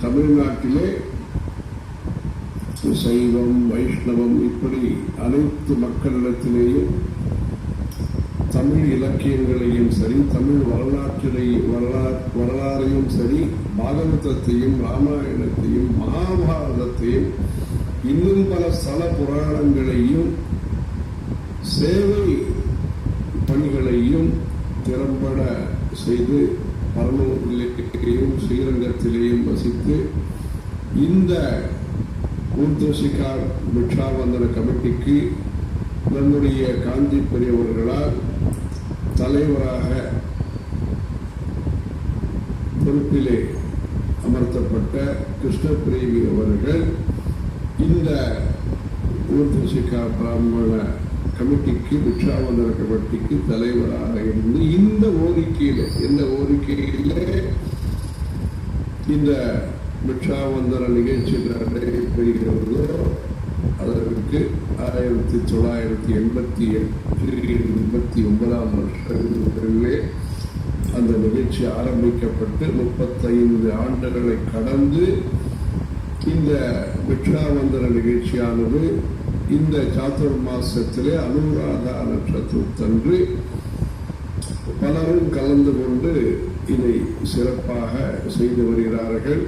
தமிழ்நாட்டிலே சைவம், வைஷ்ணவம் இப்படி அனைத்து மக்களிடத்திலேயும் தமிழ் இலக்கியங்களையும் சரி, தமிழ் வரலாறையும் சரி, பாகவதத்தையும், ராமாயணத்தையும், மகாபாரதத்தையும், இன்னும் பல ஸ்தல புராணங்களையும், சேவை பணிகளையும் திறம்பட செய்து பரலூரிலேயும் ஸ்ரீரங்கத்திலேயும் வசித்து இந்த ஊர்த்வசிகா பிக்ஷாவந்தன கமிட்டிக்கு நம்முடைய காஞ்சி பெரியவர்களால் தலைவராக பொறுப்பிலே அமர்த்தப்பட்ட கிருஷ்ணபிரேமி அவர்கள் இந்த ஊர்த்வசிகா பிராமண கமிட்டிக்கு, பிக்ஷாவந்தன கமிட்டிக்கு தலைவராக இருந்து இந்த கோரிக்கையில இந்த பிக்ஷாவந்தன நிகழ்ச்சி நடைபெறுகிறதோ அதற்கு 1988-89 வருஷங்களிலே அந்த நிகழ்ச்சி ஆரம்பிக்கப்பட்டு 35 ஆண்டுகளை கடந்து இந்த பிக்ஷாவந்தன நிகழ்ச்சியானது இந்த சாதுர்மாசத்திலே அனுராதா நட்சத்திரத்தன்று பலரும் கலந்து கொண்டு இதை சிறப்பாக செய்து வருகிறார்கள்.